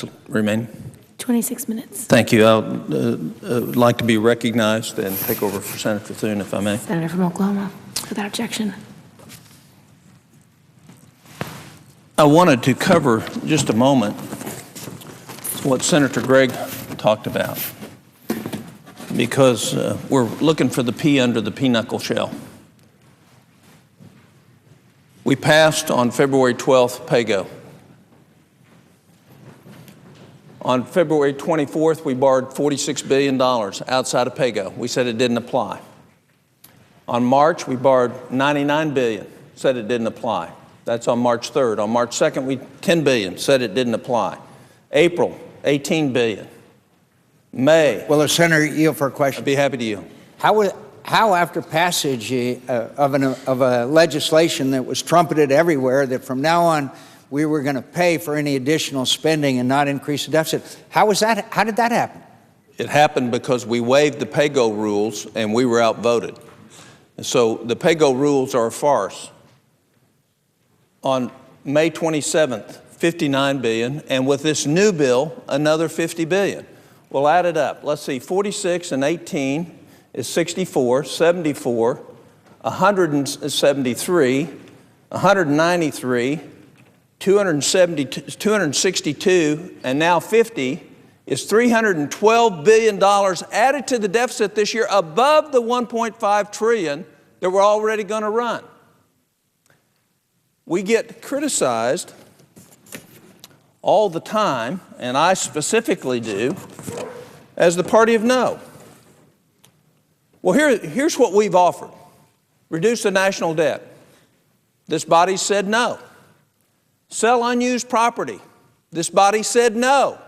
minutes remaining? 26 minutes. Thank you. I'd like to be recognized and take over for Senator Thune, if I may. Senator from Oklahoma, without objection. I wanted to cover just a moment what Senator Gregg talked about, because we're looking for the P under the pinochle shell. We passed on February 12th PAYGO. On February 24th, we borrowed $46 billion outside of PAYGO. We said it didn't apply. On March, we borrowed $99 billion, said it didn't apply. That's on March 3rd. On March 2nd, $10 billion, said it didn't apply. April, $18 billion. May. Well, Senator, yield for a question. I'd be happy to yield. How after passage of a legislation that was trumpeted everywhere that from now on we were going to pay for any additional spending and not increase the deficit, how did that happen? It happened because we waived the PAYGO rules and we were outvoted. And so the PAYGO rules are a farce. On May 27th, $59 billion, and with this new bill, another $50 billion. We'll add it up. Let's see, 46 and 18 is 64, 74, 173, 193, 262, and now 50 is $312 billion added to the deficit this year above the $1.5 trillion that we're already going to run. We get criticized all the time, and I specifically do, as the party of no. Well, here's what we've offered. Reduce the national debt. This body said no. Sell unused property. This body said no.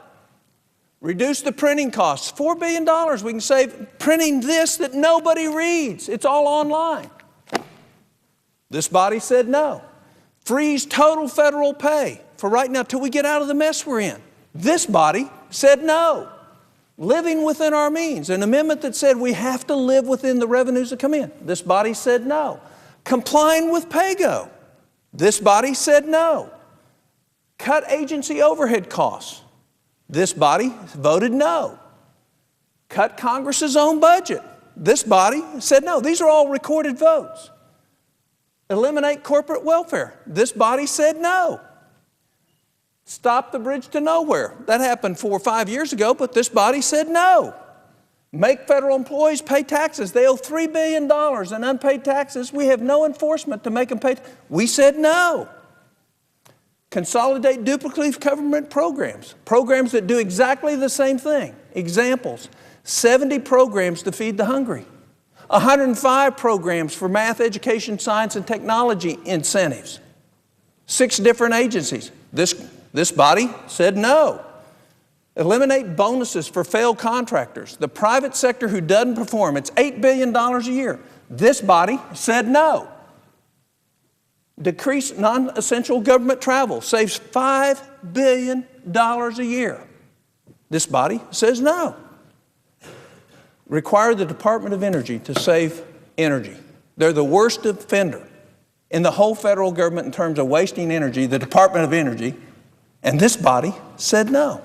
Reduce the printing costs. $4 billion we can save printing this that nobody reads. It's all online. This body said no. Freeze total federal pay for right now till we get out of the mess we're in. This body said no. Living within our means, an amendment that said we have to live within the revenues that come in. This body said no. Complying with PAYGO. This body said no. Cut agency overhead costs. This body voted no. Cut Congress's own budget. This body said no. These are all recorded votes. Eliminate corporate welfare. This body said no. Stop the bridge to nowhere. That happened 4 or 5 years ago, but this body said no. Make federal employees pay taxes. They owe $3 billion in unpaid taxes. We have no enforcement to make them pay. We said no. Consolidate duplicative government programs. Programs that do exactly the same thing. Examples, 70 programs to feed the hungry. 105 programs for math, education, science, and technology incentives. 6 different agencies. This body said no. Eliminate bonuses for failed contractors. The private sector who doesn't perform, it's $8 billion a year. This body said no. Decrease non-essential government travel, saves $5 billion a year. This body says no. Require the Department of Energy to save energy. They're the worst offender in the whole federal government in terms of wasting energy, the Department of Energy, and this body said no.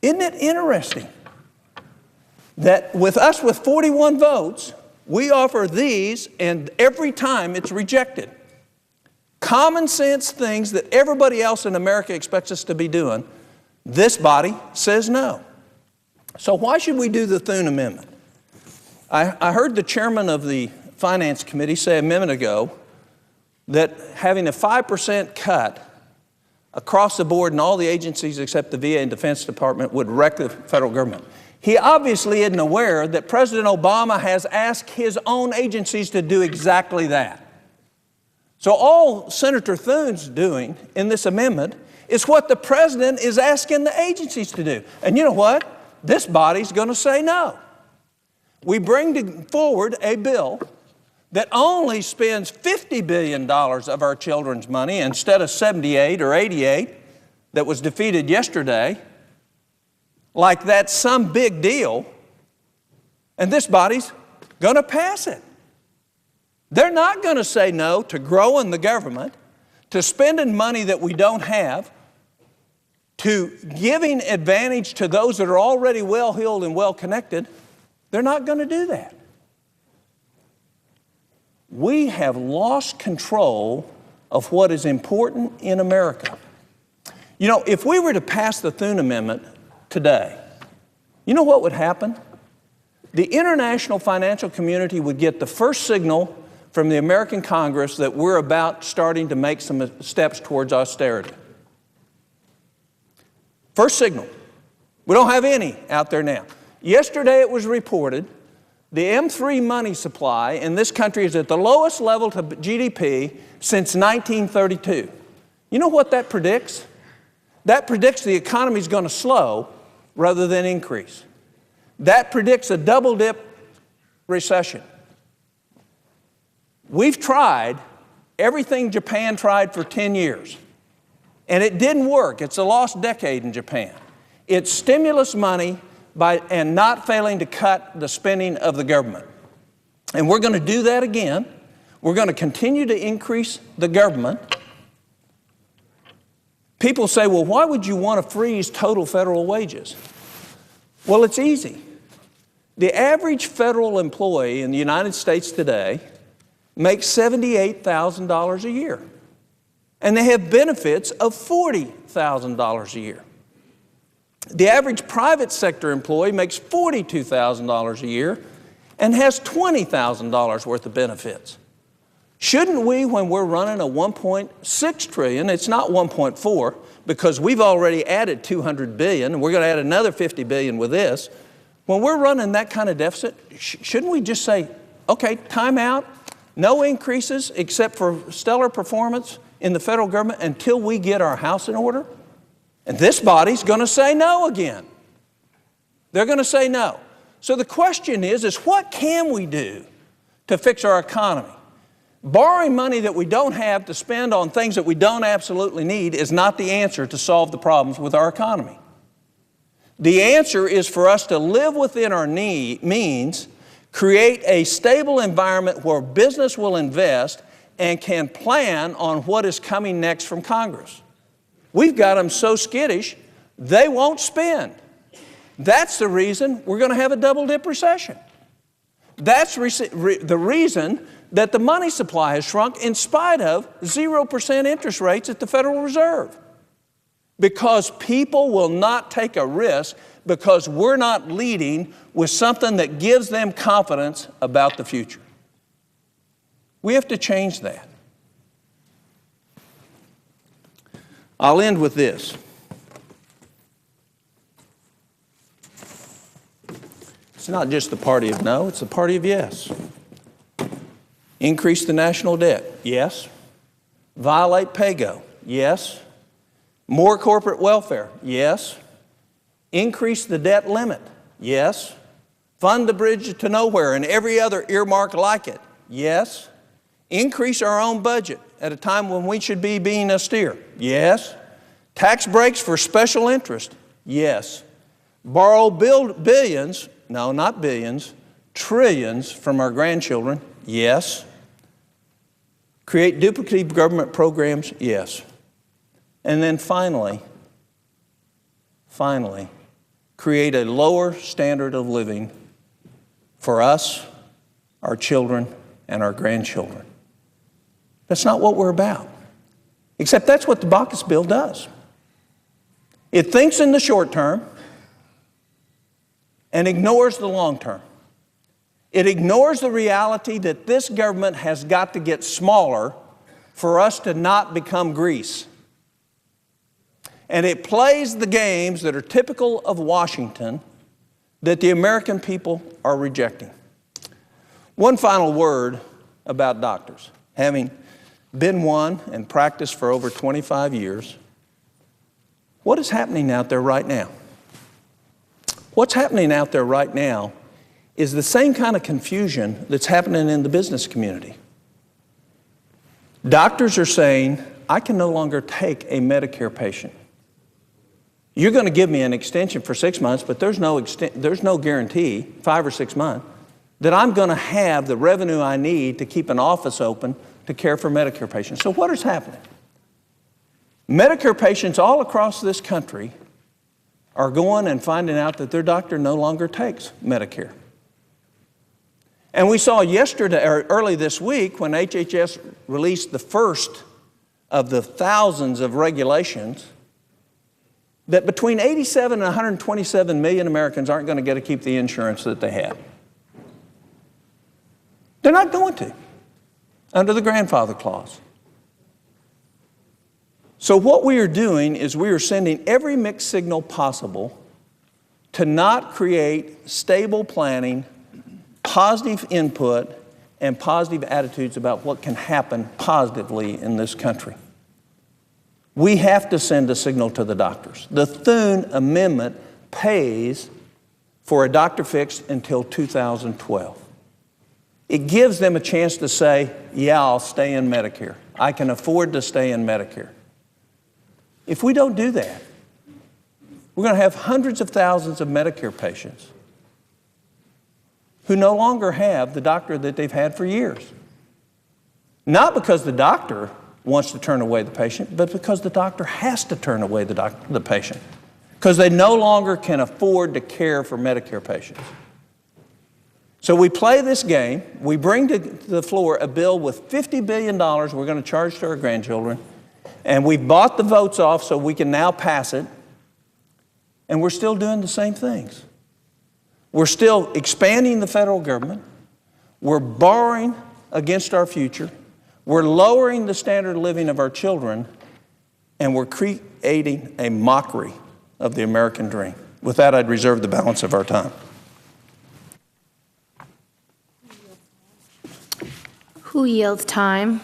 Isn't it interesting that with us with 41 votes, we offer these and every time it's rejected? Common sense things that everybody else in America expects us to be doing, this body says no. So why should we do the Thune Amendment? I heard the chairman of the Finance Committee say a minute ago that having a 5% cut across the board in all the agencies except the VA and Defense Department would wreck the federal government. He obviously isn't aware that President Obama has asked his own agencies to do exactly that. So all Senator Thune's doing in this amendment is what the president is asking the agencies to do. And you know what? This body's going to say no. We bring forward a bill that only spends $50 billion of our children's money instead of 78 or 88 that was defeated yesterday, like that's some big deal, and this body's going to pass it. They're not going to say no to growing the government, to spending money that we don't have, to giving advantage to those that are already well-heeled and well-connected, they're not going to do that. We have lost control of what is important in America. You know, if we were to pass the Thune Amendment today, you know what would happen? The international financial community would get the first signal from the American Congress that we're about starting to make some steps towards austerity. First signal. We don't have any out there now. Yesterday it was reported the M3 money supply in this country is at the lowest level to GDP since 1932. You know what that predicts? That predicts the economy is going to slow rather than increase. That predicts a double-dip recession. We've tried everything Japan tried for 10 years, and it didn't work. It's a lost decade in Japan. It's stimulus money and not failing to cut the spending of the government. And we're going to do that again. We're going to continue to increase the government. People say, well, why would you want to freeze total federal wages? Well, it's easy. The average federal employee in the United States today makes $78,000 a year, and they have benefits of $40,000 a year. The average private sector employee makes $42,000 a year and has $20,000 worth of benefits. Shouldn't we, when we're running a $1.6 trillion, it's not 1.4 because we've already added $200 billion and we're going to add another $50 billion with this. When we're running that kind of deficit, shouldn't we just say, okay, time out, no increases except for stellar performance in the federal government until we get our house in order? And this body's going to say no again. They're going to say no. So the question is what can we do to fix our economy? Borrowing money that we don't have to spend on things that we don't absolutely need is not the answer to solve the problems with our economy. The answer is for us to live within our means, create a stable environment where business will invest and can plan on what is coming next from Congress. We've got them so skittish, they won't spend. That's the reason we're going to have a double-dip recession. That's the reason that the money supply has shrunk in spite of 0% interest rates at the Federal Reserve. Because people will not take a risk because we're not leading with something that gives them confidence about the future. We have to change that. I'll end with this. It's not just the party of no, it's the party of yes. Increase the national debt, yes. Violate PAYGO, yes. More corporate welfare, yes. Increase the debt limit, yes. Fund the bridge to nowhere and every other earmark like it, yes. Increase our own budget at a time when we should be being austere, yes. Tax breaks for special interest, yes. Borrow billions, no, not billions, trillions from our grandchildren, yes. Create duplicative government programs, yes. And then finally, create a lower standard of living for us, our children, and our grandchildren. That's not what we're about. Except that's what the Baucus bill does. It thinks in the short term and ignores the long term. It ignores the reality that this government has got to get smaller for us to not become Greece. And it plays the games that are typical of Washington that the American people are rejecting. One final word about doctors. Having been one and practiced for over 25 years, what is happening out there right now? What's happening out there right now is the same kind of confusion that's happening in the business community. Doctors are saying, I can no longer take a Medicare patient. You're going to give me an extension for 6 months, but there's no guarantee, 5 or 6 months, that I'm going to have the revenue I need to keep an office open to care for Medicare patients. So what is happening? Medicare patients all across this country are going and finding out that their doctor no longer takes Medicare. And we saw yesterday, or early this week, when HHS released the first of the thousands of regulations, that between 87 and 127 million Americans aren't going to get to keep the insurance that they have. They're not going to, under the grandfather clause. So what we are doing is we are sending every mixed signal possible to not create stable planning, positive input, and positive attitudes about what can happen positively in this country. We have to send a signal to the doctors. The Thune Amendment pays for a doctor fix until 2012. It gives them a chance to say, yeah, I'll stay in Medicare. I can afford to stay in Medicare. If we don't do that, we're going to have hundreds of thousands of Medicare patients who no longer have the doctor that they've had for years. Not because the doctor wants to turn away the patient, but because the doctor has to turn away the patient, because they no longer can afford to care for Medicare patients. So we play this game. We bring to the floor a bill with $50 billion we're going to charge to our grandchildren, and we bought the votes off so we can now pass it, and we're still doing the same things. We're still expanding the federal government. We're borrowing against our future. We're lowering the standard of living of our children, and we're creating a mockery of the American dream. With that, I'd reserve the balance of our time. Who yields time?